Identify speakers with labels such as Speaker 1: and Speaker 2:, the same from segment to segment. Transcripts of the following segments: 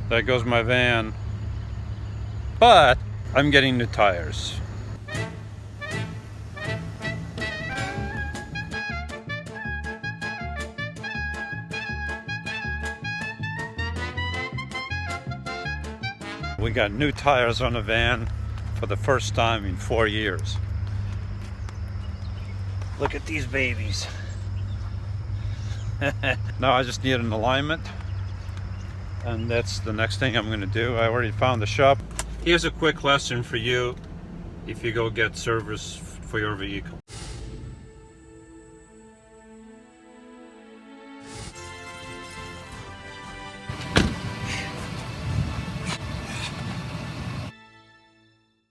Speaker 1: There goes my van. But I'm getting new tires. We got new tires on the van for the first time in 4 years. Look at these babies. Now I just need an alignment, and that's the next thing I'm going to do. I already found the shop. Here's a quick lesson for you if you go get service for your vehicle.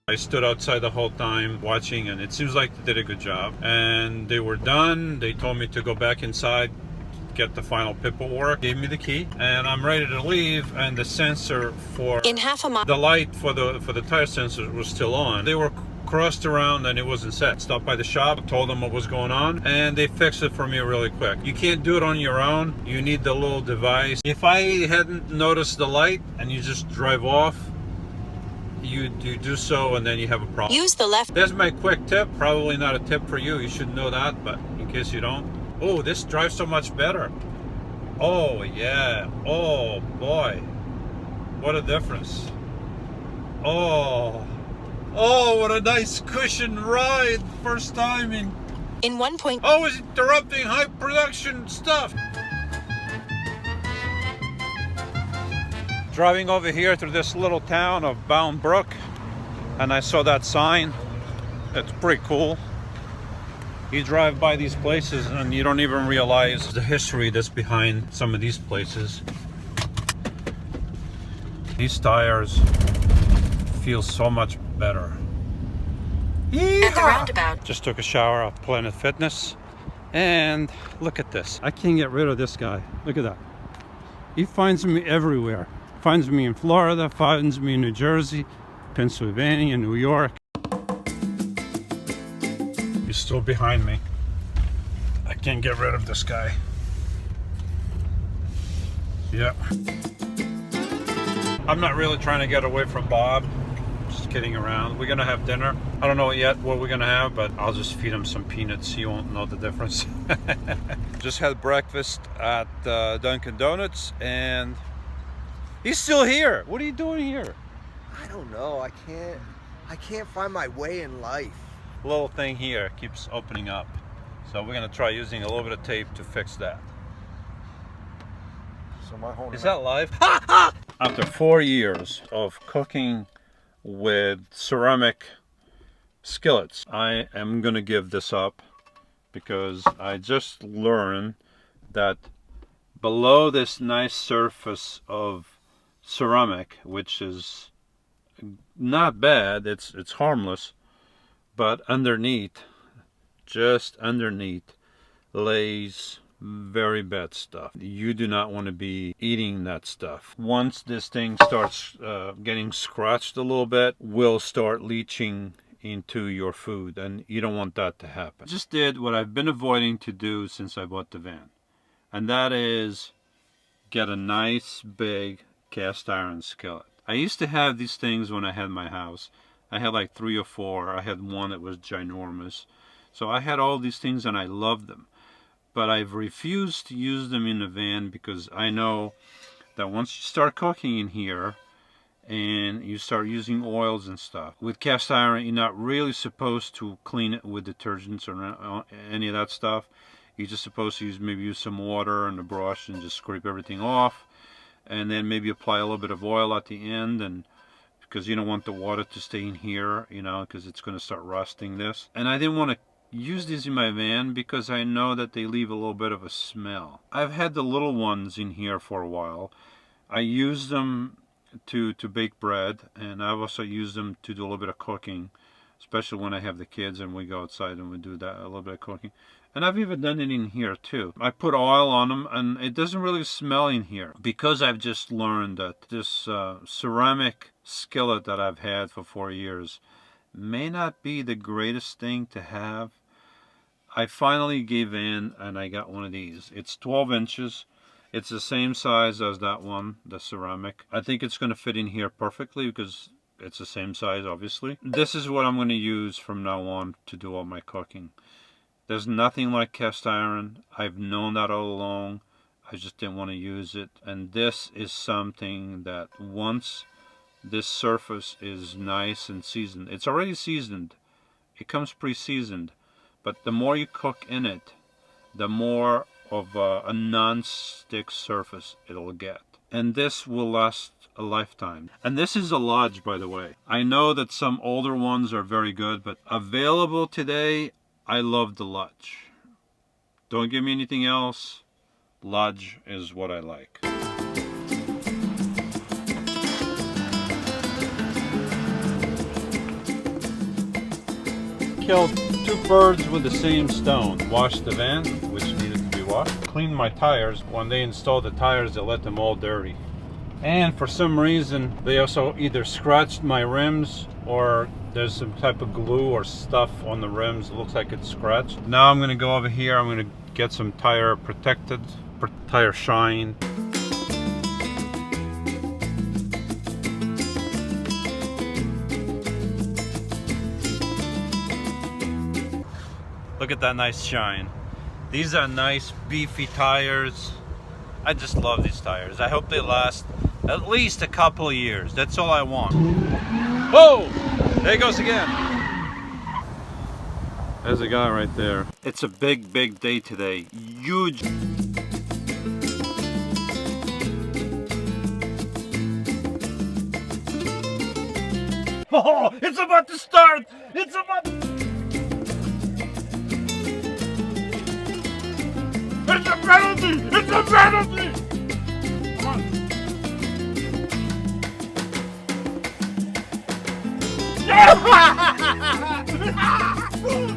Speaker 1: I stood outside the whole time watching, and it seems like they did a good job. And they were done. They told me to go back inside, get the final paperwork, gave me the key, and I'm ready to leave. And the sensor for the light for the tire sensor was still on. They were crossed around and it wasn't set. Stopped by the shop, told them what was going on, and they fixed it for me really quick. You can't do it on your own. You need the little device. If I hadn't noticed the light and you just drive off, you do so and then you have a problem. Use the left. There's my quick tip. Probably not a tip for you. You should know that, but in case you don't. Oh, this drives so much better. Oh yeah. Oh boy. What a difference. Oh, what a nice cushion ride. First time in 1 point. Oh, it's interrupting high production stuff. Driving over here through this little town of Bound Brook, and I saw that sign. It's pretty cool. You drive by these places and you don't even realize the history that's behind some of these places. These tires feel so much better. At the roundabout. Just took a shower at Planet Fitness, and look at this. I can't get rid of this guy. Look at that. He finds me everywhere. Finds me in Florida, finds me in New Jersey, Pennsylvania, New York. He's still behind me. I can't get rid of this guy. Yeah. I'm not really trying to get away from Bob. Just kidding around. We're gonna have dinner. I don't know yet what we're gonna have, but I'll just feed him some peanuts. He won't know the difference. Just had breakfast at Dunkin' Donuts, and he's still here. What are you doing here?
Speaker 2: I don't know. I can't find my way in life.
Speaker 1: Little thing here keeps opening up, so we're gonna try using a little bit of tape to fix that.
Speaker 2: So my whole
Speaker 1: is that live? After 4 years of cooking with ceramic skillets, I am gonna give this up because I just learned that below this nice surface of ceramic, which is not bad, it's harmless, but underneath, just underneath, lays very bad stuff. You do not want to be eating that stuff. Once this thing starts getting scratched a little bit, will start leaching into your food, and you don't want that to happen. I just did what I've been avoiding to do since I bought the van, and that is get a nice big cast iron skillet. I used to have these things when I had my house. I had like 3 or 4. I had one that was ginormous. So I had all these things and I loved them. But I've refused to use them in the van because I know that once you start cooking in here and you start using oils and stuff, with cast iron you're not really supposed to clean it with detergents or any of that stuff. You're just supposed to use some water and a brush and just scrape everything off, and then maybe apply a little bit of oil at the end, and because you don't want the water to stay in here, you know, because it's going to start rusting this. And I didn't want to use these in my van because I know that they leave a little bit of a smell. I've had the little ones in here for a while. I use them to bake bread, and I've also used them to do a little bit of cooking, especially when I have the kids and we go outside and we do that, a little bit of cooking. And I've even done it in here too. I put oil on them and it doesn't really smell in here, because I've just learned that this ceramic skillet that I've had for 4 years may not be the greatest thing to have. I finally gave in and I got one of these. It's 12 inches. It's the same size as that one, the ceramic. I think it's going to fit in here perfectly because it's the same size, obviously. This is what I'm going to use from now on to do all my cooking. There's nothing like cast iron. I've known that all along. I just didn't want to use it. And this is something that once this surface is nice and seasoned, it's already seasoned. It comes pre-seasoned. But the more you cook in it, the more of a non-stick surface it'll get. And this will last a lifetime. And this is a Lodge, by the way. I know that some older ones are very good, but available today, I love the Lodge. Don't give me anything else. Lodge is what I like. Killed 2 birds with the same stone. Washed the van, which needed to be washed. Cleaned my tires. When they installed the tires, they let them all dirty. And for some reason, they also either scratched my rims or there's some type of glue or stuff on the rims. It looks like it's scratched. Now I'm gonna go over here. I'm gonna get some tire protected, tire shine. Look at that nice shine. These are nice beefy tires. I just love these tires. I hope they last at least a couple of years. That's all I want. Whoa! There he goes again. There's a guy right there. It's a big, big day today. Huge. Oh, it's about to start! It's about to... It's a penalty! It's a penalty! Come on. Yeah!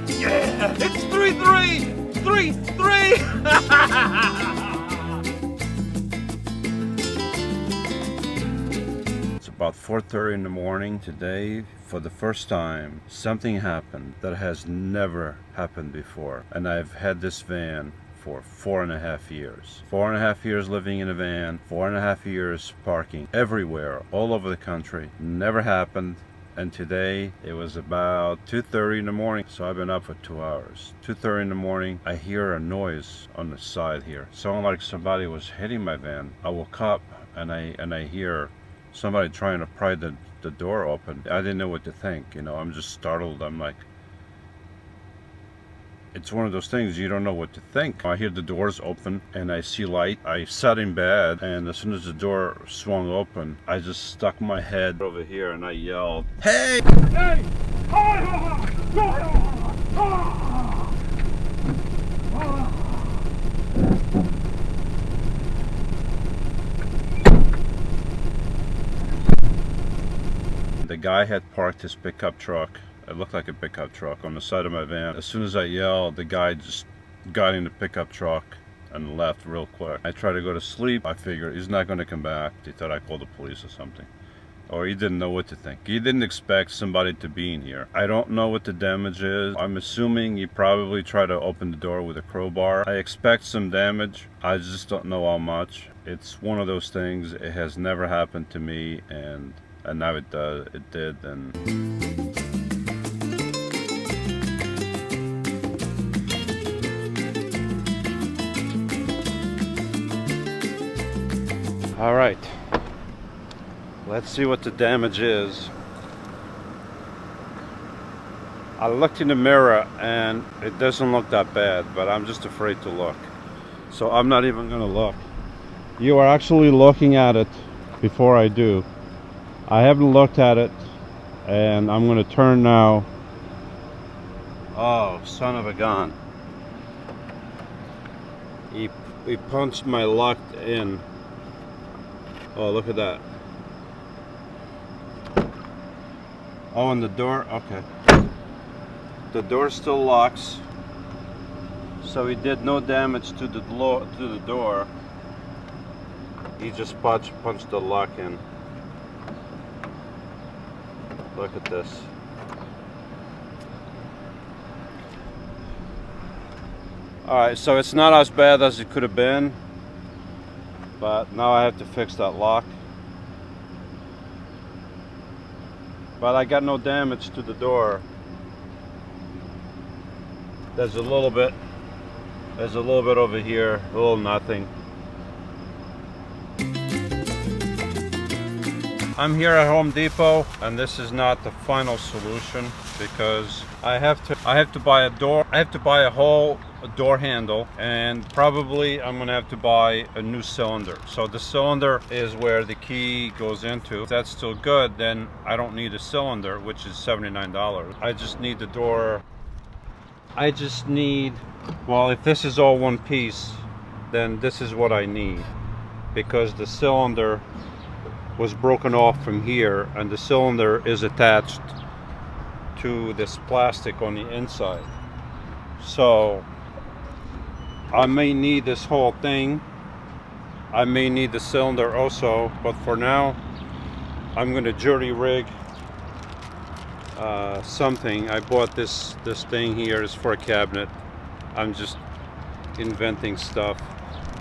Speaker 1: Yeah! It's 3-3! 3-3! It's about 4:30 in the morning today. For the first time, something happened that has never happened before. And I've had this van for 4.5 years. 4.5 years living in a van, 4.5 years parking everywhere, all over the country. Never happened. And today it was about 2:30 in the morning, so I've been up for 2 hours. 2:30 in the morning, I hear a noise on the side here. Sounded like somebody was hitting my van. I woke up and I hear somebody trying to pry the door open. I didn't know what to think, you know. I'm just startled. I'm like, it's one of those things you don't know what to think. I hear the doors open and I see light. I sat in bed, and as soon as the door swung open, I just stuck my head over here and I yelled, "Hey! Hey! The guy had parked his pickup truck. It looked like a pickup truck on the side of my van. As soon as I yelled, the guy just got in the pickup truck and left real quick. I tried to go to sleep. I figured he's not going to come back. He thought I called the police or something. Or he didn't know what to think. He didn't expect somebody to be in here. I don't know what the damage is. I'm assuming he probably tried to open the door with a crowbar. I expect some damage. I just don't know how much. It's one of those things. It has never happened to me, and now it does. It did, and... All right, let's see what the damage is. I looked in the mirror and it doesn't look that bad, but I'm just afraid to look. So I'm not even gonna look. You are actually looking at it before I do. I haven't looked at it, and I'm gonna turn now. Oh, son of a gun. He punched my lock in. Oh, look at that. Oh, and the door, okay. The door still locks. So he did no damage to the door. He just punched the lock in. Look at this. Alright, so it's not as bad as it could have been. But now I have to fix that lock. But I got no damage to the door. There's a little bit over here, a little nothing. I'm here at Home Depot, and this is not the final solution because I have to buy a door. I have to buy a whole door handle, and probably I'm gonna have to buy a new cylinder. So the cylinder is where the key goes into. If that's still good, then I don't need a cylinder, which is $79. I just need the door. I just need, well, if this is all one piece, then this is what I need, because the cylinder was broken off from here, and the cylinder is attached to this plastic on the inside. So I may need this whole thing. I may need the cylinder also, but for now I'm going to jury rig something. I bought this thing here is for a cabinet. I'm just inventing stuff,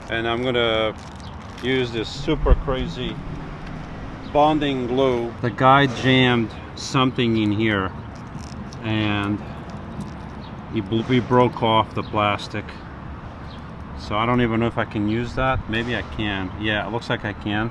Speaker 1: and I'm gonna use this super crazy bonding glue. The guy jammed something in here, and he broke off the plastic. So I don't even know if I can use that. Maybe I can. Yeah, it looks like I can.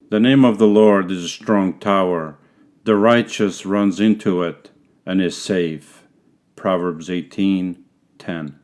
Speaker 1: The name of the Lord is a strong tower. The righteous runs into it and is safe. Proverbs 18:10.